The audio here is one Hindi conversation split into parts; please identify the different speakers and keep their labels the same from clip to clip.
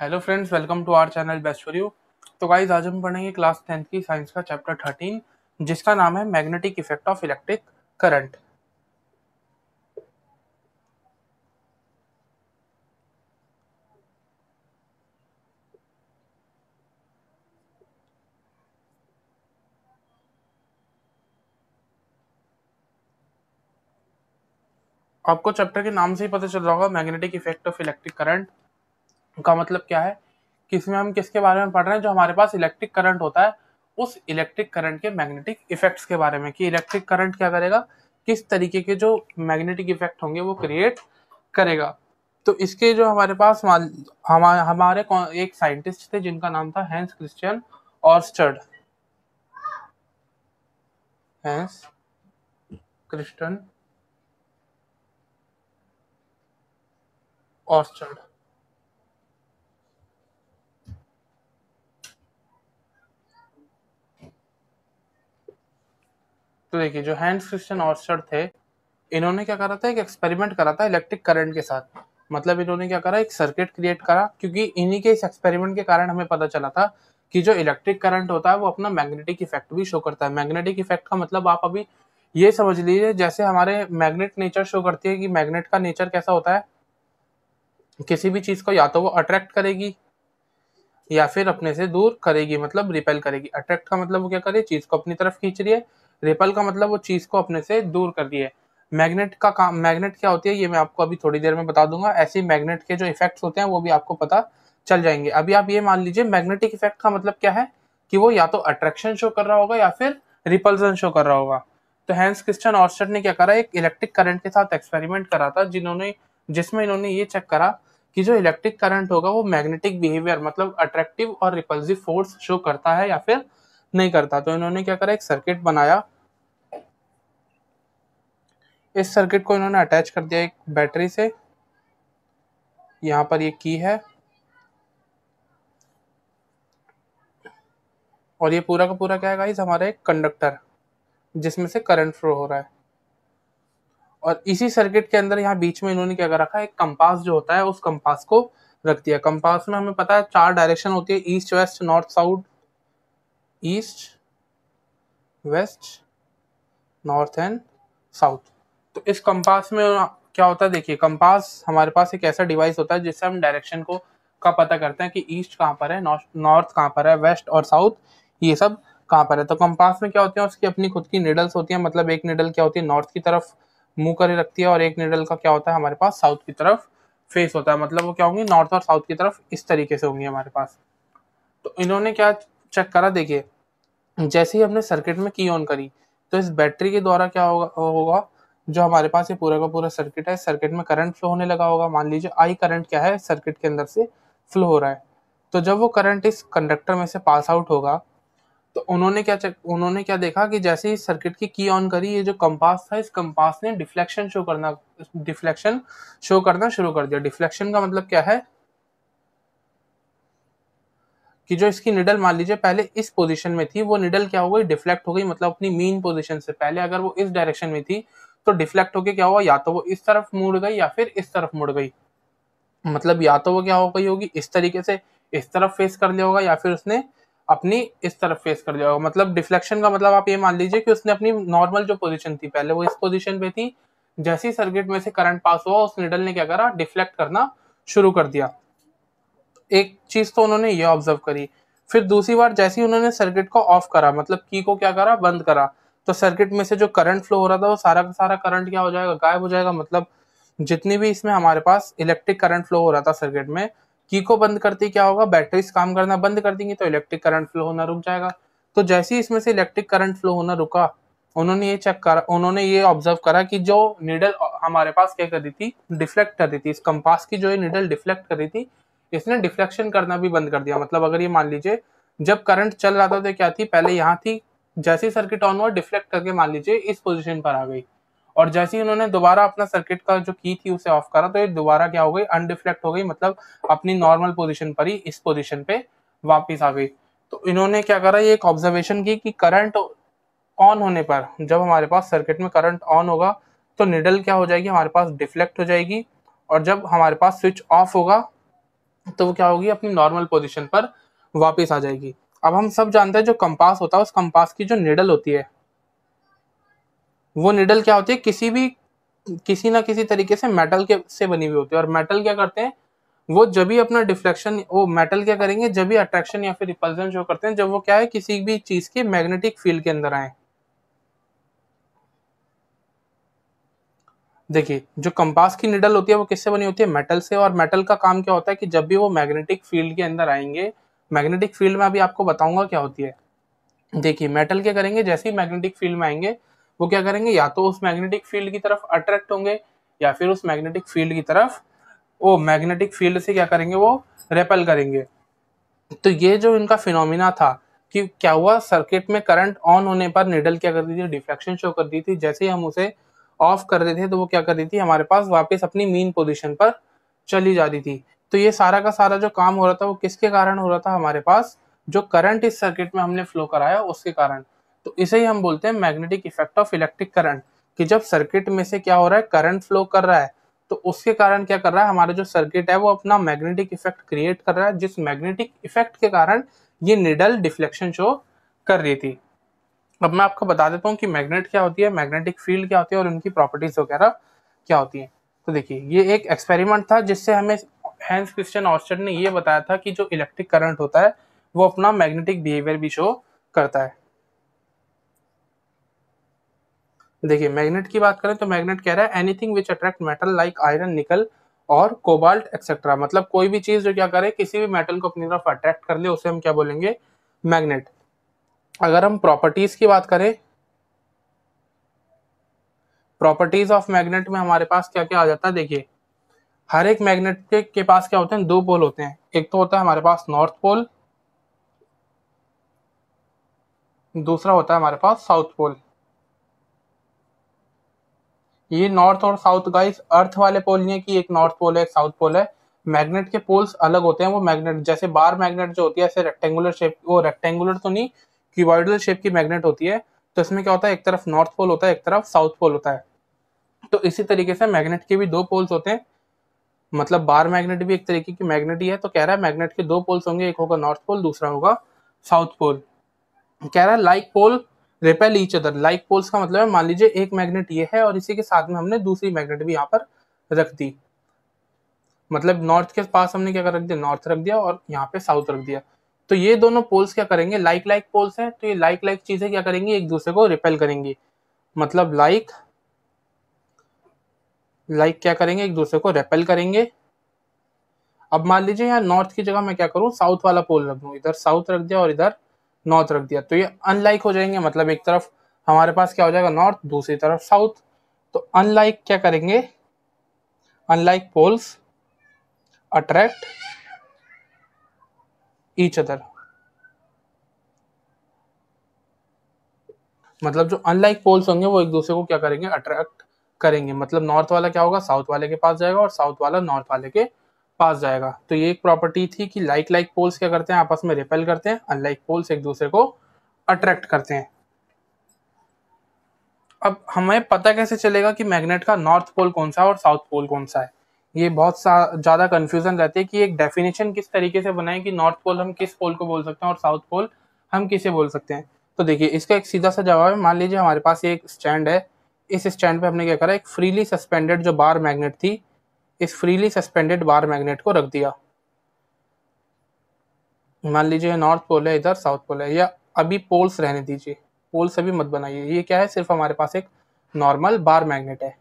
Speaker 1: Hello friends, welcome to our channel best for you. तो गाइज आज हम पढ़ेंगे क्लास 10th की साइंस का चैप्टर 13 जिसका नाम है magnetic effect of electric current. आपको चैप्टर के नाम से ही पता चल रहा होगा magnetic effect of electric current का मतलब क्या है कि इसमें हम किसके बारे में पढ़ रहे हैं। जो हमारे पास इलेक्ट्रिक करंट होता है उस इलेक्ट्रिक करंट के मैग्नेटिक इफेक्ट्स के बारे में कि इलेक्ट्रिक करंट क्या करेगा, किस तरीके के जो मैग्नेटिक इफेक्ट होंगे वो क्रिएट करेगा। तो इसके जो हमारे पास हमारे एक साइंटिस्ट थे जिनका नाम था Hans Christian Oersted. Hans Christian Oersted. तो देखिए, जो हैंस क्रिश्चियन ऑर्स्टर्ड थे, इन्होंने क्या करा था, एक एक्सपेरिमेंट करा था इलेक्ट्रिक करंट के साथ। मतलब इन्होंने क्या करा, एक सर्किट क्रिएट करा, क्योंकि इन्हीं के इस एक्सपेरिमेंट के कारण हमें पता चला था कि जो इलेक्ट्रिक करंट होता है वो अपना मैग्नेटिक इफेक्ट भी शो करता है। मैग्नेटिक इफेक्ट का मतलब आप अभी ये समझ लीजिए, जैसे हमारे मैग्नेट नेचर शो करती है कि मैग्नेट का नेचर कैसा होता है, किसी भी चीज को या तो वो अट्रैक्ट करेगी या फिर अपने से दूर करेगी, मतलब रिपेल करेगी। अट्रैक्ट का मतलब वो क्या करे, चीज को अपनी तरफ खींच रही है। रिपेल का मतलब वो चीज को अपने से दूर कर रही है। मैग्नेट का काम, मैग्नेट क्या होती है ये मैं आपको अभी थोड़ी देर में बता दूंगा। ऐसे मैग्नेट के जो इफेक्ट्स होते हैं वो भी आपको पता चल जाएंगे। अभी आप ये मान लीजिए, मैग्नेटिक इफेक्ट का मतलब क्या है कि वो या तो अट्रैक्शन शो कर रहा होगा या फिर रिपल्सन शो कर रहा होगा। तो हैंस क्रिश्चियन ऑर्स्टर्ड ने क्या करा, एक इलेक्ट्रिक करंट के साथ एक्सपेरिमेंट करा था जिसमें इन्होंने ये चेक करा कि जो इलेक्ट्रिक करंट होगा वो मैग्नेटिक बिहेवियर, मतलब अट्रैक्टिव और रिपल्सिव फोर्स शो करता है या फिर नहीं करता। तो इन्होंने क्या करा, एक सर्किट बनाया। इस सर्किट को इन्होंने अटैच कर दिया एक बैटरी से। यहाँ पर ये की है और ये पूरा का पूरा क्या है गाइस, हमारा एक कंडक्टर जिसमें से करंट फ्लो हो रहा है। और इसी सर्किट के अंदर यहाँ बीच में इन्होंने क्या कर रखा है, एक कंपास जो होता है उस कंपास को रख दिया। कंपास में हमें पता है 4 डायरेक्शन होती है, east west north south. East west north and south. तो इस कंपास में क्या होता है, देखिए कंपास हमारे पास एक ऐसा डिवाइस होता है जिससे हम डायरेक्शन को का पता करते हैं कि ईस्ट कहाँ पर है, नॉर्थ कहाँ पर है, वेस्ट और साउथ ये सब कहाँ पर है। तो कंपास में क्या होते हैं, उसकी अपनी खुद की निडल्स होती है। मतलब एक निडल क्या होती है, नॉर्थ की तरफ मुंह करे रखती है और एक निडल का क्या होता है हमारे पास, साउथ की तरफ फेस होता है। मतलब वो क्या होंगी, नॉर्थ और साउथ की तरफ इस तरीके से होंगी हमारे पास। तो इन्होंने क्या चेक करा, देखिए जैसे ही हमने सर्किट में की ऑन करी तो इस बैटरी के द्वारा क्या होगा, जो हमारे पास ये पूरा का पूरा सर्किट है, सर्किट में करंट फ्लो होने लगा होगा। मान लीजिए आई करंट क्या है, सर्किट के अंदर से फ्लो हो रहा है। तो जब वो करंट इस कंडक्टर में से पास आउट होगा तो उन्होंने क्या देखा कि जैसे ही सर्किट की ऑन करी, ये जो कंपास था इस कंपास ने डिफ्लेक्शन शो करना शुरू कर दिया। डिफ्लेक्शन का मतलब क्या है कि जो इसकी निडल मान लीजिए पहले इस पोजीशन में थी, वो निडल क्या हो गई, डिफ्लेक्ट हो गई। मतलब अपनी मीन पोजीशन से पहले अगर वो इस डायरेक्शन में थी तो डिफ्लेक्ट होके क्या हुआ, या तो वो इस तरफ मुड़ गई या फिर इस तरफ मुड़ गई। मतलब या तो वो क्या हो गई होगी, इस तरीके से इस तरफ फेस कर लिया होगा या फिर उसने अपनी इस तरफ फेस कर लिया होगा। मतलब डिफ्लेक्शन का मतलब आप ये मान लीजिए कि उसने अपनी नॉर्मल जो पोजीशन थी, पहले वो इस पोजीशन पे थी, जैसे ही सर्किट में से करंट पास हुआ उस निडल ने क्या करा, डिफ्लेक्ट करना शुरू कर दिया। एक चीज तो उन्होंने ये ऑब्जर्व करी। फिर दूसरी बार जैसे ही उन्होंने सर्किट को ऑफ करा, मतलब की को क्या करा, बंद करा, तो सर्किट में से जो करंट फ्लो हो रहा था वो सारा का सारा करंट क्या हो जाएगा, गायब हो जाएगा। मतलब जितनी भी इसमें हमारे पास इलेक्ट्रिक करंट फ्लो हो रहा था सर्किट में, की को बंद करते क्या होगा, बैटरीज काम करना बंद कर देंगी तो इलेक्ट्रिक करंट फ्लो होना रुक जाएगा। तो जैसे ही इसमें से इलेक्ट्रिक करंट फ्लो होना रुका, उन्होंने ये ऑब्जर्व करा कि जो निडल हमारे पास क्या कर रही थी, डिफ्लेक्ट कर रही थी, इस कंपास की जो निडल डिफ्लेक्ट कर रही थी, इसने डिफ्लेक्शन करना भी बंद कर दिया। मतलब अगर ये मान लीजिए जब करंट चल रहा था तो क्या थी, पहले यहाँ थी, जैसे ही सर्किट ऑन हुआ डिफ्लेक्ट करके मान लीजिए इस पोजीशन पर आ गई। और जैसे ही उन्होंने दोबारा अपना सर्किट का जो की थी उसे ऑफ करा तो ये दोबारा क्या हो गई, अनडिफ्लेक्ट हो गई। मतलब अपनी नॉर्मल पोजीशन पर ही इस पोजीशन पे वापिस आ गई। तो इन्होंने क्या करा, ये एक ऑब्जर्वेशन की कि करंट ऑन होने पर, जब हमारे पास सर्किट में करंट ऑन होगा तो निडल क्या हो जाएगी, हमारे पास डिफ्लेक्ट हो जाएगी। और जब हमारे पास स्विच ऑफ होगा तो वो क्या होगी, अपनी नॉर्मल पोजीशन पर वापस आ जाएगी। अब हम सब जानते हैं जो कंपास होता है, उस कंपास की जो निडल होती है, वो निडल क्या होती है, किसी ना किसी तरीके से मेटल के से बनी हुई होती है। और मेटल क्या करते हैं, वो जब भी अपना डिफ्लेक्शन, वो मेटल क्या करेंगे, जब भी अट्रैक्शन या फिर रिपल्जन शो करते हैं, जब वो क्या है, किसी भी चीज के मैग्नेटिक फील्ड के अंदर आए। देखिए, जो कंपास की निडल होती है वो किससे बनी होती है, मेटल से। और मेटल का काम क्या होता है कि जब भी वो मैग्नेटिक फील्ड के अंदर आएंगे, मैग्नेटिक फील्ड में अभी आपको बताऊंगा क्या होती है। देखिए, मेटल क्या करेंगे, जैसे ही मैग्नेटिक फील्ड में आएंगे, वो क्या करेंगे, या तो उस मैग्नेटिक फील्ड की तरफ अट्रैक्ट होंगे, या फिर उस मैग्नेटिक फील्ड की तरफ, वो मैग्नेटिक फील्ड से क्या करेंगे, वो रेपल करेंगे। तो ये जो इनका फिनोमिना था कि क्या हुआ, सर्किट में करंट ऑन होने पर निडल क्या कर दी थी, डिफ्लेक्शन शो कर दी थी। जैसे ही हम उसे ऑफ कर रहे थे तो वो क्या कर रही थी, हमारे पास वापस अपनी मीन पोजीशन पर चली जा रही थी। तो ये सारा का सारा जो काम हो रहा था वो किसके कारण हो रहा था, हमारे पास जो करंट इस सर्किट में हमने फ्लो कराया उसके कारण। तो इसे ही हम बोलते हैं magnetic effect of electric current, कि जब सर्किट में से क्या हो रहा है, करंट फ्लो कर रहा है, तो उसके कारण क्या कर रहा है, हमारा जो सर्किट है वो अपना मैग्नेटिक इफेक्ट क्रिएट कर रहा है, जिस मैग्नेटिक इफेक्ट के कारण ये निडल डिफ्लेक्शन शो कर रही थी। अब मैं आपको बता देता हूँ कि मैग्नेट क्या होती है, मैग्नेटिक फील्ड क्या होती है, और उनकी प्रॉपर्टीज वगैरह क्या होती है। तो देखिए, ये एक एक्सपेरिमेंट था जिससे हमें हैंस क्रिश्चियन ऑर्स्टेड ने ये बताया था कि जो इलेक्ट्रिक करंट होता है वो अपना मैग्नेटिक बिहेवियर भी शो करता है। देखिए, मैग्नेट की बात करें तो मैग्नेट कह रहा है anything which attract metal like iron, निकल और कोबाल्ट एक्सेट्रा। मतलब कोई भी चीज जो क्या करे, किसी भी मेटल को अपनी तरफ अट्रैक्ट कर ले, उसे हम क्या बोलेंगे, मैग्नेट। अगर हम प्रॉपर्टीज की बात करें, प्रॉपर्टीज ऑफ मैग्नेट में हमारे पास क्या क्या आ जाता है। देखिए, हर एक मैग्नेट के पास क्या होते हैं, दो पोल होते हैं। एक तो होता है हमारे पास नॉर्थ पोल, दूसरा होता है हमारे पास साउथ पोल। ये नॉर्थ और साउथ गाइस अर्थ वाले पोल नहीं है कि एक नॉर्थ पोल है एक साउथ पोल है। मैग्नेट के पोल्स अलग होते हैं। वो मैग्नेट जैसे बार मैग्नेट जो होती है, ऐसे रेक्टेंगुलर शेप, वो रेक्टेंगुलर तो नहीं, क्यूबॉइडल शेप की मैग्नेट होती है। तो इसमें क्या होता है, एक तरफ नॉर्थ पोल होता है, एक तरफ साउथ पोल होता है। तो इसी तरीके से मैग्नेट के भी दो पोल्स होते हैं। मतलब बार मैग्नेट भी एक तरीके की मैग्नेट ही है। तो कह रहा है मैग्नेट के दो पोल्स होंगे, एक होगा नॉर्थ पोल, दूसरा होगा साउथ पोल। कह रहा है like pole repel each other. Like poles का मतलब है, मान लीजिए एक मैग्नेट ये है और इसी के साथ में हमने दूसरी मैग्नेट भी यहाँ पर रख दी। मतलब नॉर्थ के पास हमने क्या कर रख दिया, नॉर्थ रख दिया, और यहाँ पे साउथ रख दिया। तो ये दोनों पोल्स क्या करेंगे, लाइक लाइक पोल्स हैं, तो ये लाइक लाइक चीजें क्या करेंगी, एक दूसरे को रिपेल करेंगी। मतलब लाइक लाइक क्या करेंगे, एक दूसरे को रेपेल करेंगे। अब मान लीजिए यहाँ नॉर्थ की जगह मैं क्या करूँ, साउथ वाला पोल रख दूँ। इधर साउथ रख दिया और इधर नॉर्थ रख दिया, तो ये अनलाइक हो जाएंगे। मतलब एक तरफ हमारे पास क्या हो जाएगा, नॉर्थ, दूसरी तरफ साउथ। तो अनलाइक क्या करेंगे, unlike poles attract each other. मतलब जो अनलाइक पोल्स होंगे वो एक दूसरे को क्या करेंगे, अट्रैक्ट करेंगे। मतलब नॉर्थ वाला क्या होगा, साउथ वाले के पास जाएगा, और साउथ वाला नॉर्थ वाले के पास जाएगा। तो ये एक प्रॉपर्टी थी कि लाइक लाइक पोल्स क्या करते हैं, आपस में रिपेल करते हैं, अनलाइक पोल्स एक दूसरे को अट्रैक्ट करते हैं। अब हमें पता कैसे चलेगा कि मैग्नेट का नॉर्थ पोल कौन सा है और साउथ पोल कौन सा है। ये बहुत ज्यादा कंफ्यूजन रहती है कि एक डेफिनेशन किस तरीके से बनाए कि नॉर्थ पोल हम किस पोल को बोल सकते हैं और साउथ पोल हम किसे बोल सकते हैं। तो देखिए, इसका एक सीधा सा जवाब है। मान लीजिए हमारे पास एक स्टैंड है, इस स्टैंड पे हमने क्या करा, एक फ्रीली सस्पेंडेड जो बार मैग्नेट थी, इस फ्रीली सस्पेंडेड बार मैग्नेट को रख दिया। मान लीजिए नॉर्थ पोल है, इधर साउथ पोल है, या अभी पोल्स रहने दीजिए, पोल्स अभी मत बनाइए। ये क्या है, सिर्फ हमारे पास एक नॉर्मल बार मैग्नेट है।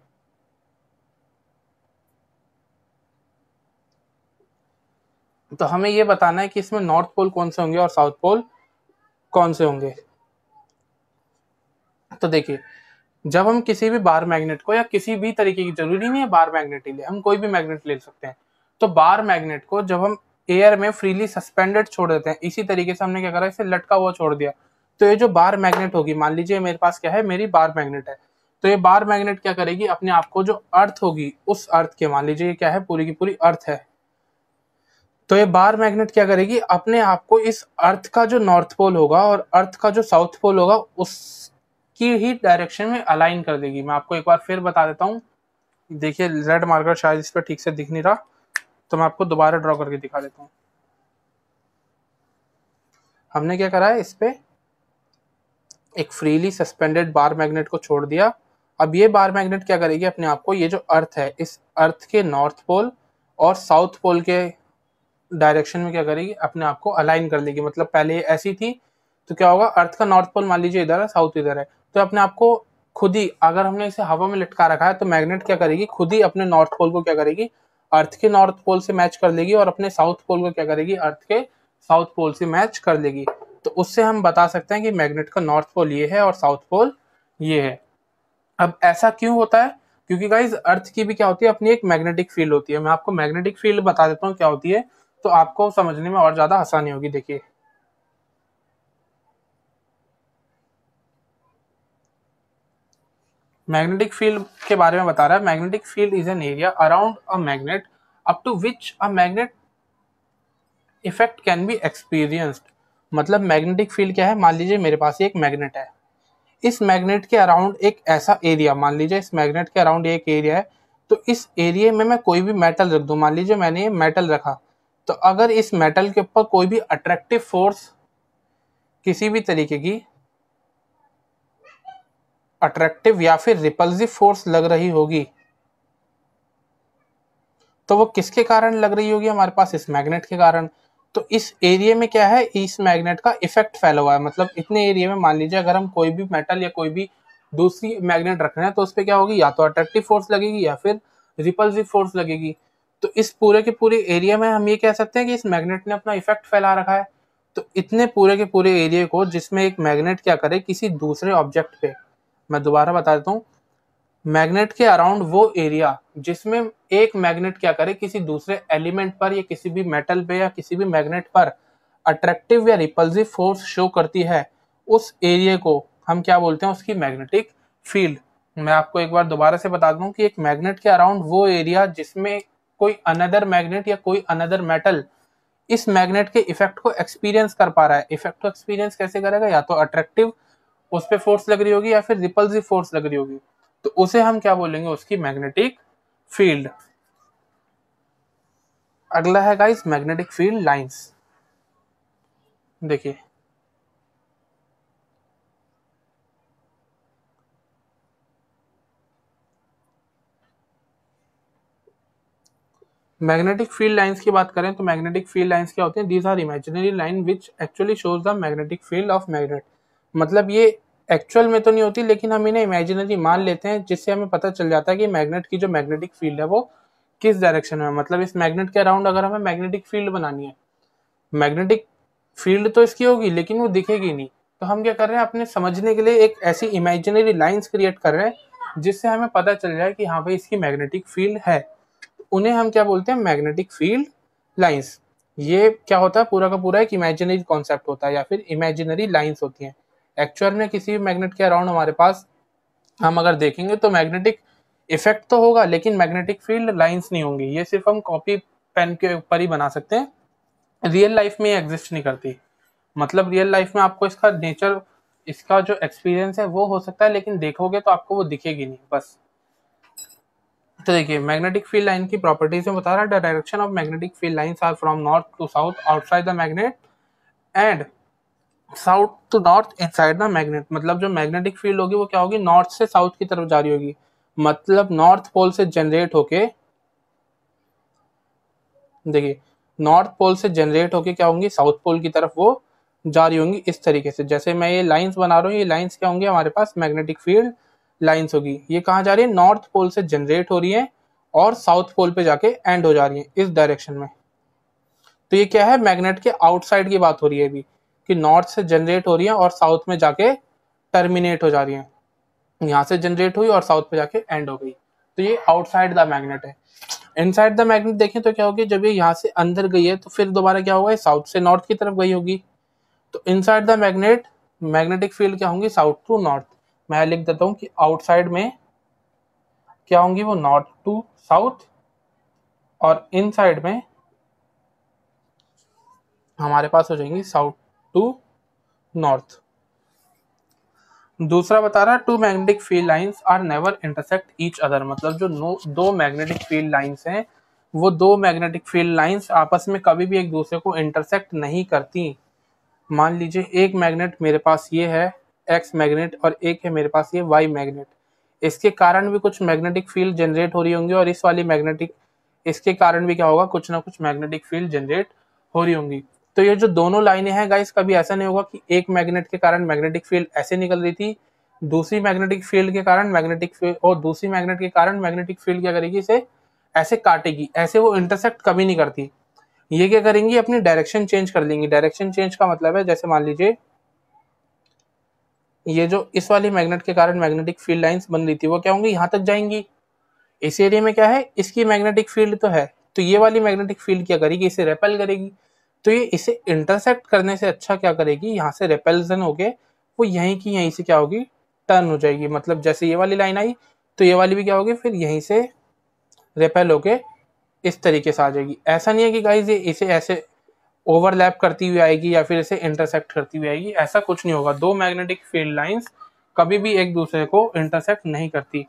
Speaker 1: तो हमें ये बताना है कि इसमें नॉर्थ पोल कौन से होंगे और साउथ पोल कौन से होंगे। तो देखिए, जब हम किसी भी बार मैग्नेट को, या किसी भी तरीके की, जरूरी नहीं है बार मैग्नेट ही ले, हम कोई भी मैग्नेट ले सकते हैं। तो बार मैग्नेट को जब हम एयर में फ्रीली सस्पेंडेड छोड़ देते हैं, इसी तरीके से हमने क्या करा, इसे लटका हुआ छोड़ दिया। तो ये जो बार मैग्नेट होगी, मान लीजिए मेरे पास क्या है, मेरी बार मैग्नेट है। तो ये बार मैग्नेट क्या करेगी, अपने आप को जो अर्थ होगी, उस अर्थ के, मान लीजिए क्या है, पूरी की पूरी अर्थ है, तो ये बार मैग्नेट क्या करेगी, अपने आप को इस अर्थ का जो नॉर्थ पोल होगा और अर्थ का जो साउथ पोल होगा उसकी ही डायरेक्शन में अलाइन कर देगी। मैं आपको एक बार फिर बता देता हूँ। देखिए, रेड मार्कर शायद इस पर ठीक से दिख नहीं रहा। तो मैं आपको दोबारा ड्रॉ करके दिखा देता हूँ। हमने क्या करा है, इस पे एक फ्रीली सस्पेंडेड बार मैग्नेट को छोड़ दिया। अब ये बार मैग्नेट क्या करेगी, अपने आप को ये जो अर्थ है, इस अर्थ के नॉर्थ पोल और साउथ पोल के डायरेक्शन में क्या करेगी, अपने आप को अलाइन कर लेगी। मतलब पहले ये ऐसी थी तो क्या होगा, अर्थ का नॉर्थ पोल मान लीजिए इधर है, साउथ इधर है, तो अपने आप को खुद ही, अगर हमने इसे हवा में लटका रखा है तो मैग्नेट क्या करेगी, खुद ही अपने नॉर्थ पोल को क्या करेगी, अर्थ के नॉर्थ पोल से मैच कर लेगी, और अपने साउथ पोल को क्या करेगी, अर्थ के साउथ पोल से मैच कर लेगी। तो उससे हम बता सकते हैं कि मैग्नेट का नॉर्थ पोल ये है और साउथ पोल ये है। अब ऐसा क्यों होता है, क्योंकि गाइज अर्थ की भी क्या होती है, अपनी एक मैग्नेटिक फील्ड होती है। मैं आपको मैग्नेटिक फील्ड बता देता हूँ क्या होती है, तो आपको समझने में और ज्यादा आसानी होगी। देखिए, मैग्नेटिक फील्ड के बारे में बता रहा है। Magnetic field is an area around a magnet up to which a magnet effect can be experienced. मतलब मैग्नेटिक फील्ड क्या है, मान लीजिए मेरे पास एक मैग्नेट है, इस मैग्नेट के अराउंड एक ऐसा एरिया, मान लीजिए इस मैग्नेट के अराउंड एक एरिया है, तो इस एरिया में मैं कोई भी मेटल रख दूं, मान लीजिए मैंने ये मेटल रखा, तो अगर इस मेटल के ऊपर कोई भी अट्रैक्टिव फोर्स, किसी भी तरीके की अट्रैक्टिव या फिर रिपल्सिव फोर्स लग रही होगी, तो वो किसके कारण लग रही होगी, हमारे पास इस मैग्नेट के कारण। तो इस एरिया में क्या है, इस मैग्नेट का इफेक्ट फैला हुआ है। मतलब इतने एरिया में मान लीजिए अगर हम कोई भी मेटल या कोई भी दूसरी मैग्नेट रख रहे हैं, तो उस पर क्या होगी, या तो अट्रैक्टिव फोर्स लगेगी या फिर रिपल्सिव फोर्स लगेगी। तो इस पूरे के पूरे एरिया में हम ये कह सकते हैं कि इस मैग्नेट ने अपना इफेक्ट फैला रखा है। तो इतने पूरे के पूरे एरिया को जिसमें एक मैग्नेट क्या करे किसी दूसरे ऑब्जेक्ट पे, मैं दोबारा बता देता हूँ, मैग्नेट के अराउंड वो एरिया जिसमें एक मैग्नेट क्या करे किसी दूसरे एलिमेंट पर या किसी भी मेटल पे या किसी भी मैग्नेट पर अट्रैक्टिव या रिपल्सिव फोर्स शो करती है, उस एरिया को हम क्या बोलते हैं, उसकी मैग्नेटिक फील्ड। मैं आपको एक बार दोबारा से बता दूं कि एक मैग्नेट के अराउंड वो एरिया जिसमें कोई अनदर मैग्नेट या कोई अनदर मेटल इस मैग्नेट के इफेक्ट को एक्सपीरियंस कर पा रहा है। इफेक्ट को एक्सपीरियंस कैसे करेगा, या तो अट्रैक्टिव उस पर फोर्स लग रही होगी या फिर रिपल्सिव फोर्स लग रही होगी, तो उसे हम क्या बोलेंगे, उसकी मैग्नेटिक फील्ड। अगला है गाइस मैग्नेटिक फील्ड लाइंस। देखिए, मैग्नेटिक फील्ड लाइंस की बात करें तो मैग्नेटिक फील्ड लाइंस क्या होते हैं, these are imaginary line which actually shows the magnetic field of magnet. मतलब ये एक्चुअल में तो नहीं होती, लेकिन हम इन्हें इमेजिनरी मान लेते हैं, जिससे हमें पता चल जाता है कि मैग्नेट की जो मैग्नेटिक फील्ड है वो किस डायरेक्शन में है। मतलब इस मैग्नेट के अराउंड अगर हमें मैग्नेटिक फील्ड बनानी है, मैग्नेटिक फील्ड तो इसकी होगी लेकिन वो दिखेगी नहीं, तो हम क्या कर रहे हैं, अपने समझने के लिए एक ऐसी इमेजिनरी लाइंस क्रिएट कर रहे हैं जिससे हमें पता चल जाए कि हाँ भाई इसकी मैग्नेटिक फील्ड है। उन्हें हम क्या बोलते हैं, मैग्नेटिक फील्ड लाइंस। ये क्या होता है, पूरा का पूरा एक इमेजिनरी कॉन्सेप्ट होता है या फिर इमेजिनरी लाइंस होती हैं। एक्चुअल में किसी भी मैग्नेट के अराउंड हमारे पास हम अगर देखेंगे तो मैग्नेटिक इफेक्ट तो होगा लेकिन मैग्नेटिक फील्ड लाइंस नहीं होंगी। ये सिर्फ हम कॉपी पेन के ऊपर ही बना सकते हैं, रियल लाइफ में एग्जिस्ट नहीं करती। मतलब रियल लाइफ में आपको इसका नेचर, इसका जो एक्सपीरियंस है वो हो सकता है, लेकिन देखोगे तो आपको वो दिखेगी नहीं बस। तो देखिए, मैग्नेटिक फील्ड लाइन की प्रॉपर्टीज में बता रहा है, the direction of magnetic field lines are from north to south outside the magnet and south to north inside the magnet. मतलब जो मैग्नेटिक फील्ड होगी वो क्या होगी, नॉर्थ से साउथ की तरफ जा रही होगी। मतलब नॉर्थ पोल से जनरेट होके, देखिए नॉर्थ पोल से जनरेट होके क्या होंगी, साउथ पोल की तरफ वो जा रही होंगी। इस तरीके से जैसे मैं ये लाइंस बना रहा हूँ, ये लाइंस क्या होंगी, हमारे पास मैग्नेटिक फील्ड लाइंस होगी। ये कहाँ जा रही है, नॉर्थ पोल से जनरेट हो रही है और साउथ पोल पे जाके एंड हो जा रही है इस डायरेक्शन में। तो ये क्या है, मैग्नेट के आउटसाइड की बात हो रही है अभी, कि नॉर्थ से जनरेट हो रही है और साउथ में जाके टर्मिनेट हो जा रही है। यहाँ से जनरेट हुई और साउथ पे जाके एंड हो गई, तो ये आउटसाइड द मैग्नेट है। इनसाइड द मैग्नेट देखें तो क्या होगी, जब ये यहाँ से अंदर गई है तो फिर दोबारा क्या होगा, साउथ से नॉर्थ की तरफ गई होगी। तो inside the magnet magnetic field क्या होंगी, साउथ टू नॉर्थ। मैं लिख देता हूँ कि आउटसाइड में क्या होंगी, वो नॉर्थ टू साउथ, और इनसाइड में हमारे पास हो जाएंगी साउथ टू नॉर्थ। दूसरा बता रहा है, two magnetic field lines are never intersect each other. मतलब जो दो मैग्नेटिक फील्ड लाइंस हैं वो दो मैग्नेटिक फील्ड लाइंस आपस में कभी भी एक दूसरे को इंटरसेक्ट नहीं करती। मान लीजिए एक मैग्नेट मेरे पास ये है एक्स मैग्नेट और एक है मेरे पास ये वाई मैग्नेट, इसके कारण भी कुछ मैग्नेटिक फील्ड जनरेट हो रही होंगी और इस वाली मैग्नेटिक इसके कारण भी क्या होगा, कुछ ना कुछ मैग्नेटिक फील्ड जनरेट हो रही होंगी। तो ये जो दोनों लाइनें हैं गाइस, कभी ऐसा नहीं होगा कि एक मैग्नेट के कारण मैग्नेटिक फील्ड ऐसे निकल रही थी, दूसरी मैग्नेटिक फील्ड के कारण मैग्नेटिक फील्ड, और दूसरी मैग्नेट के कारण मैग्नेटिक फील्ड क्या करेगी, इसे ऐसे काटेगी। ऐसे वो इंटरसेक्ट कभी नहीं करती। ये क्या करेंगी, अपनी डायरेक्शन चेंज कर लेंगी। डायरेक्शन चेंज का मतलब है, जैसे मान लीजिए ये जो इस वाली मैग्नेट के कारण मैग्नेटिक फील्ड लाइंस बन रही थी, वो क्या होंगी, यहाँ तक जाएंगी। इस एरिया में क्या है, इसकी मैग्नेटिक फील्ड तो है, तो ये वाली मैग्नेटिक फील्ड क्या करेगी, इसे रेपेल करेगी। तो ये इसे इंटरसेक्ट करने से अच्छा क्या करेगी, यहाँ से रेपेल्सन होके वो यहीं की यहीं से क्या होगी, टर्न हो जाएगी। मतलब जैसे ये वाली लाइन आई तो ये वाली भी क्या होगी, फिर यहीं से रेपेल होके इस तरीके से आ जाएगी। ऐसा नहीं है कि गाइज ये इसे ऐसे ओवरलैप करती हुई आएगी या फिर इसे इंटरसेक्ट करती हुई आएगी, ऐसा कुछ नहीं होगा। दो मैग्नेटिक फील्ड लाइंस कभी भी एक दूसरे को इंटरसेक्ट नहीं करती।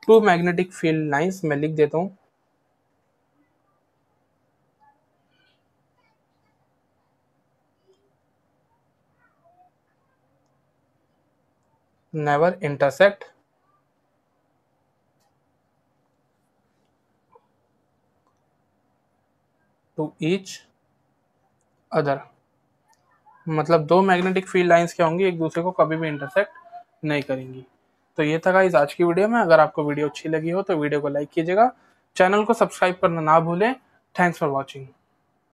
Speaker 1: टू मैग्नेटिक फील्ड लाइंस मैं लिख देता हूं, never intersect to each other. मतलब दो मैग्नेटिक फील्ड लाइंस क्या होंगी, एक दूसरे को कभी भी इंटरसेक्ट नहीं करेंगी। तो ये था गाइस आज की वीडियो में। अगर आपको वीडियो अच्छी लगी हो तो वीडियो को लाइक कीजिएगा, चैनल को सब्सक्राइब करना ना भूलें। Thanks for watching.